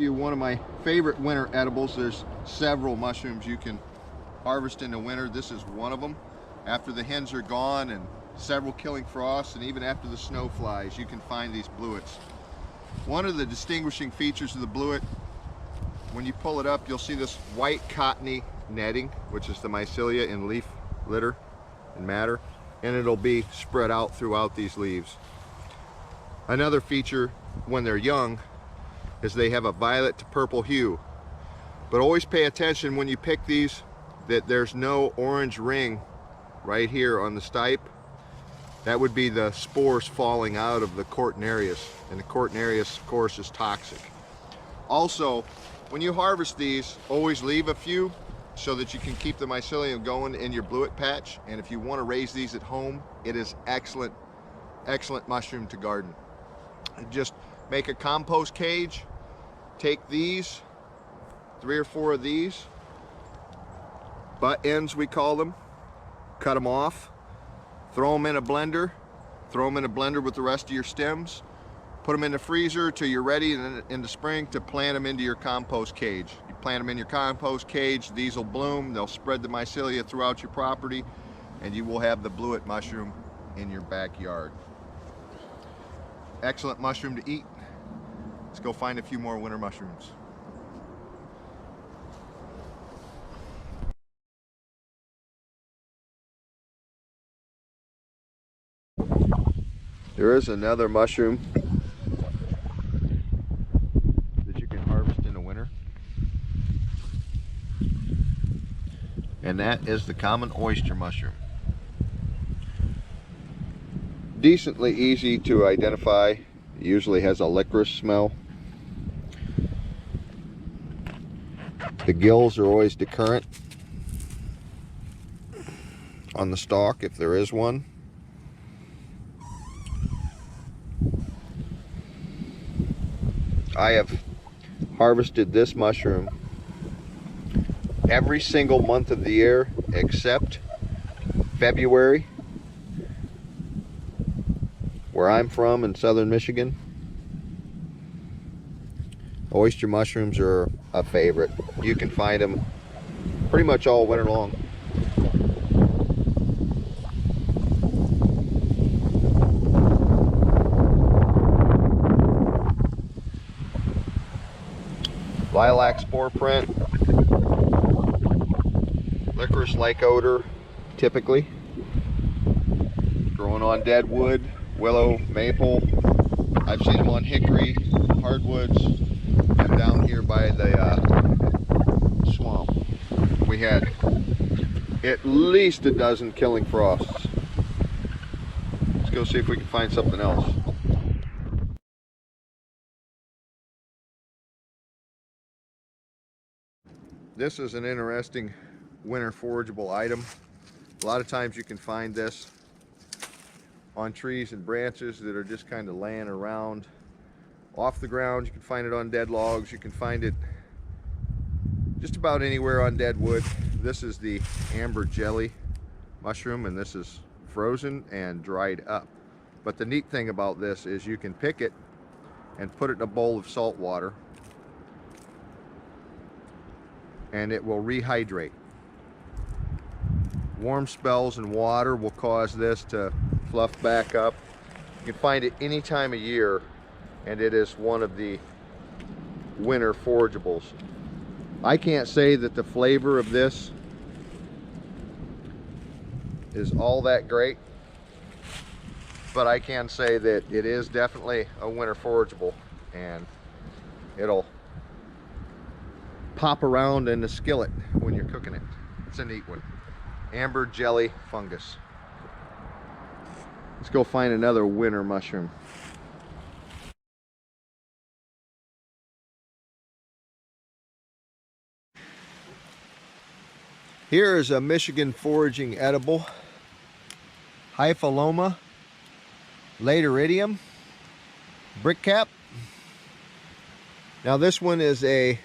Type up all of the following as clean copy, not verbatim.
One of my favorite winter edibles. There's several mushrooms you can harvest in the winter. This is one of them. After the hens are gone and several killing frosts, and even after the snow flies, you can find these bluets. One of the distinguishing features of the bluet, when you pull it up, you'll see this white cottony netting, which is the mycelia in leaf litter and matter, and it'll be spread out throughout these leaves. Another feature when they're young is they have a violet to purple hue. But always pay attention when you pick these that there's no orange ring right here on the stipe. That would be the spores falling out of the cortinarius, and the cortinarius, of course, is toxic. Also, when you harvest these, always leave a few so that you can keep the mycelium going in your bluet patch. And if you want to raise these at home, it is excellent mushroom to garden. Just make a compost cage, take these, 3 or 4 of these, butt ends we call them, cut them off, throw them in a blender, with the rest of your stems, put them in the freezer till you're ready in the spring to plant them into your compost cage. You plant them in your compost cage, these will bloom, they'll spread the mycelia throughout your property, and you will have the bluet mushroom in your backyard. Excellent mushroom to eat. Let's go find a few more winter mushrooms. There is another mushroom that you can harvest in the winter, and that is the common oyster mushroom. Decently easy to identify. It usually has a licorice smell. The gills are always decurrent on the stalk if there is one. I have harvested this mushroom every single month of the year except February, where I'm from in southern Michigan. Oyster mushrooms are a favorite. You can find them pretty much all winter long. Lilac spore print, licorice-like odor, typically. Growing on dead wood, willow, maple. I've seen them on hickory, hardwoods, and down here by the swamp. We had at least a dozen killing frosts. Let's go see if we can find something else. This is an interesting winter forageable item. A lot of times you can find this on trees and branches that are just kind of laying around off the ground. You can find it on dead logs. You can find it just about anywhere on dead wood. This is the amber jelly mushroom, and this is frozen and dried up. But the neat thing about this is you can pick it and put it in a bowl of salt water, and it will rehydrate. Warm spells and water will cause this to fluff back up. You can find it any time of year, and it is one of the winter forageables. I can't say that the flavor of this is all that great, but I can say that it is definitely a winter forageable, and it'll pop around in the skillet when you're cooking it. It's a neat one. Amber jelly fungus. Let's go find another winter mushroom. Here is a Michigan foraging edible, Hypholoma lateridium brickcap. Now this one is a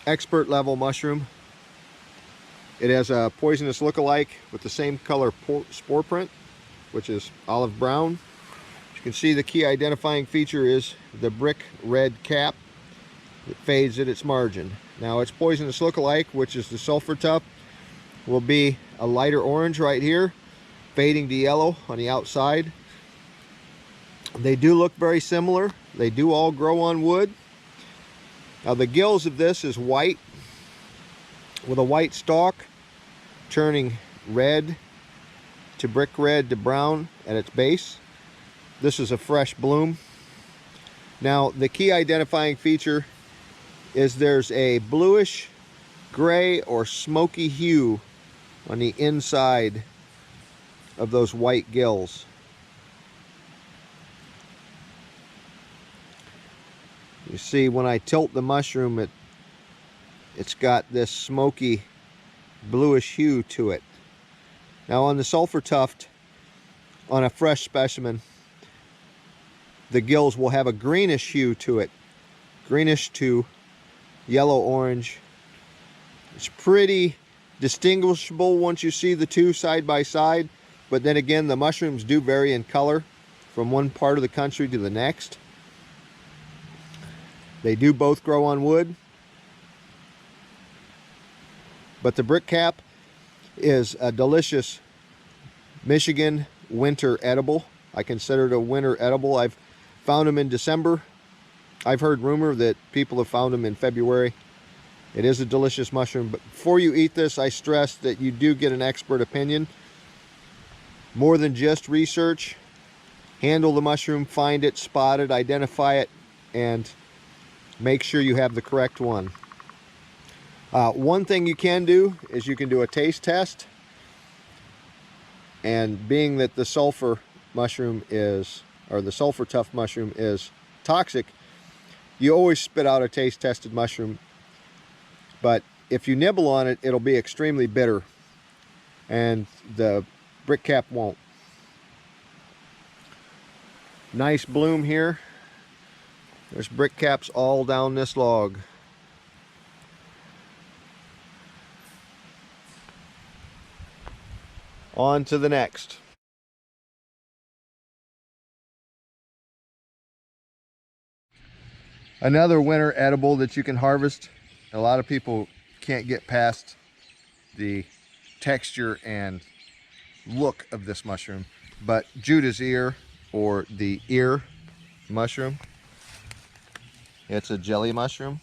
expert level mushroom. It has a poisonous look-alike with the same color spore print, which is olive brown. As you can see, the key identifying feature is the brick red cap that fades at its margin. Now its poisonous look-alike, which is the sulfur tough, will be a lighter orange right here, fading to yellow on the outside. They do look very similar. They do all grow on wood. Now the gills of this is white with a white stalk turning red to brick red to brown at its base. This is a fresh bloom. Now the key identifying feature is there's a bluish gray or smoky hue on the inside of those white gills. You see, when I tilt the mushroom, it's got this smoky bluish hue to it. Now on the sulfur tuft, on a fresh specimen, the gills will have a greenish hue to it, greenish to yellow orange. It's pretty distinguishable once you see the two side by side, but then again, the mushrooms do vary in color from one part of the country to the next. They do both grow on wood, but the brickcap is a delicious Michigan winter edible. I consider it a winter edible. I've found them in December. I've heard rumor that people have found them in February. It is a delicious mushroom, but before you eat this, I stress that you do get an expert opinion. More than just research. Handle the mushroom, find it, spot it, identify it, and make sure you have the correct one. One thing you can do is you can do a taste test, and being that the sulfur mushroom is, or the sulfur tuft mushroom is toxic, you always spit out a taste tested mushroom, but if you nibble on it, it'll be extremely bitter, and the brickcap won't. Nice bloom here. There's brickcaps all down this log. On to the next. Another winter edible that you can harvest. A lot of people can't get past the texture and look of this mushroom, but Deweys Ear, or the ear mushroom. It's a jelly mushroom.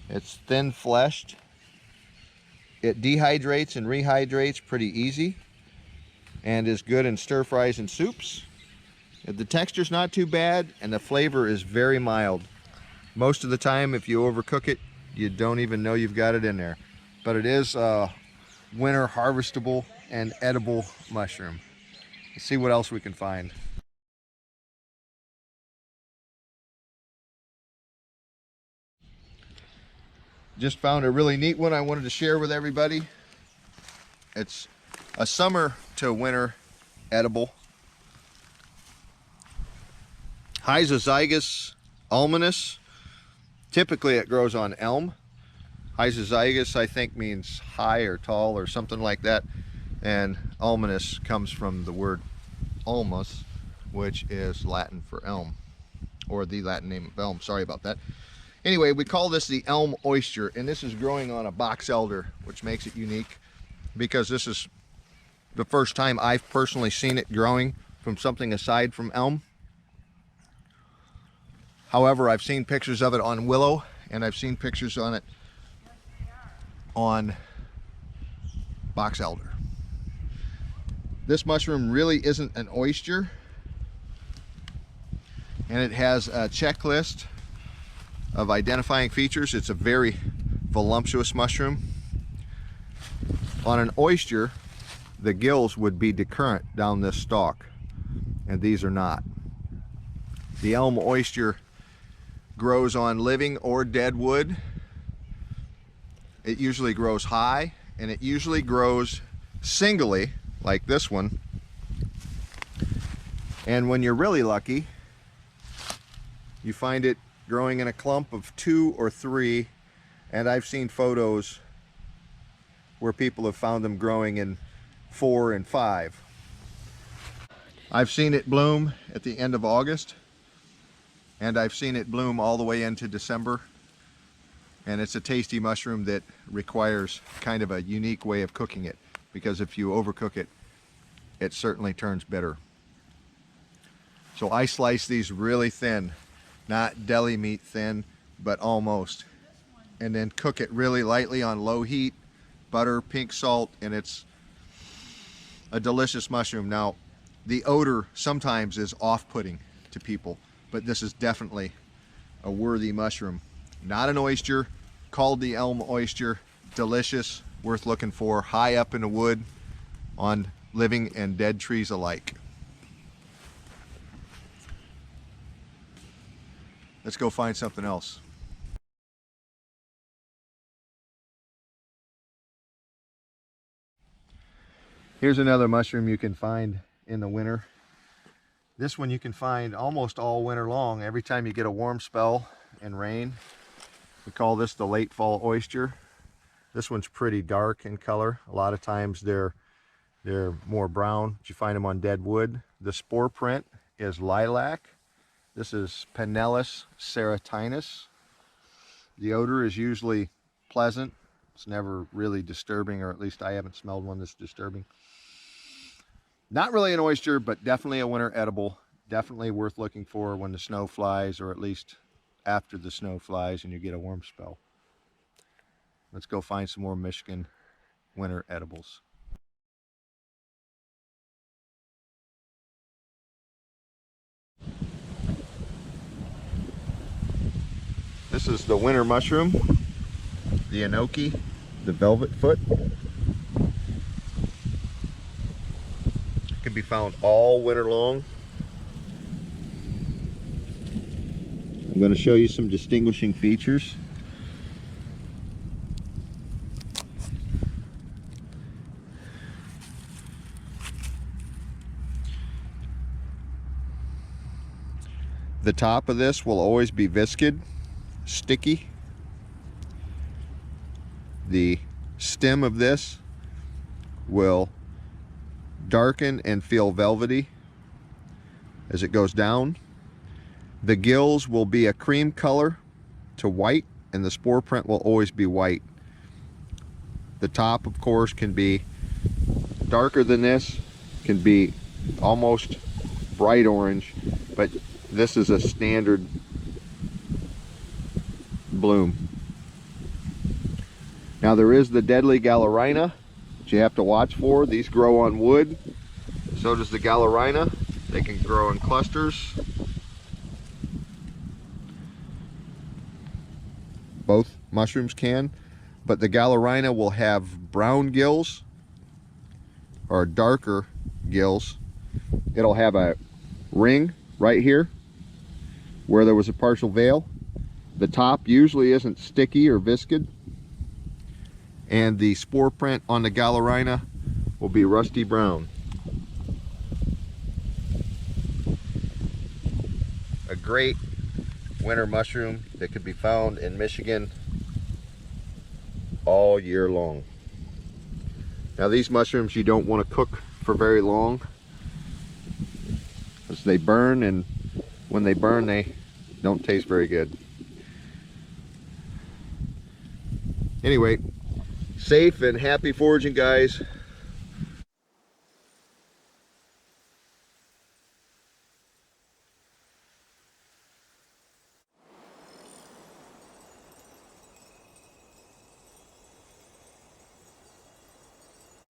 It's thin fleshed. It dehydrates and rehydrates pretty easy and is good in stir fries and soups. The texture's not too bad and the flavor is very mild. Most of the time, if you overcook it, you don't even know you've got it in there. But it is a winter harvestable and edible mushroom. Let's see what else we can find. Just found a really neat one I wanted to share with everybody. It's a summer to winter edible. Hysozygous almanus. Typically it grows on elm. Hysozygous, I think, means high or tall or something like that. And almanus comes from the word ulmus, which is Latin for elm, or the Latin name of elm. Sorry about that. Anyway, we call this the Elm Oyster, and this is growing on a box elder, which makes it unique because this is the first time I've personally seen it growing from something aside from elm. However, I've seen pictures of it on willow, and I've seen pictures on it on box elder. This mushroom really isn't an oyster, and it has a checklist of identifying features. It's a very voluptuous mushroom. On an oyster, the gills would be decurrent down this stalk, and these are not. The elm oyster grows on living or dead wood. It usually grows high, and it usually grows singly, like this one. And when you're really lucky, you find it growing in a clump of 2 or 3, and I've seen photos where people have found them growing in 4 and 5. I've seen it bloom at the end of August, and I've seen it bloom all the way into December. And it's a tasty mushroom that requires kind of a unique way of cooking it, because if you overcook it, it certainly turns bitter. So I slice these really thin, not deli meat thin, but almost, and then cook it really lightly on low heat, butter, pink salt, and it's a delicious mushroom. Now, the odor sometimes is off-putting to people, but this is definitely a worthy mushroom. Not an oyster, called the Elm Oyster. Delicious, worth looking for, high up in the wood on living and dead trees alike. Let's go find something else. Here's another mushroom you can find in the winter. This one you can find almost all winter long, every time you get a warm spell and rain. We call this the late fall oyster. This one's pretty dark in color. A lot of times they're more brown, but you find them on dead wood. The spore print is lilac. This is Pinellus serratinus. The odor is usually pleasant. It's never really disturbing, or at least I haven't smelled one that's disturbing. Not really an oyster, but definitely a winter edible. Definitely worth looking for when the snow flies, or at least after the snow flies and you get a warm spell. Let's go find some more Michigan winter edibles. This is the winter mushroom, the enoki, the velvet foot. It can be found all winter long. I'm going to show you some distinguishing features. The top of this will always be viscid, sticky. The stem of this will darken and feel velvety as it goes down. The gills will be a cream color to white, and the spore print will always be white. The top, of course, can be darker than this, can be almost bright orange, but this is a standard bloom. Now there is the deadly Gallerina that you have to watch for. These grow on wood. So does the Gallerina. They can grow in clusters. Both mushrooms can, but the Gallerina will have brown gills or darker gills. It'll have a ring right here where there was a partial veil. The top usually isn't sticky or viscid, and the spore print on the Gallerina will be rusty brown. A great winter mushroom that could be found in Michigan all year long. Now these mushrooms you don't want to cook for very long, because they burn, and when they burn they don't taste very good. Anyway, safe and happy foraging, guys.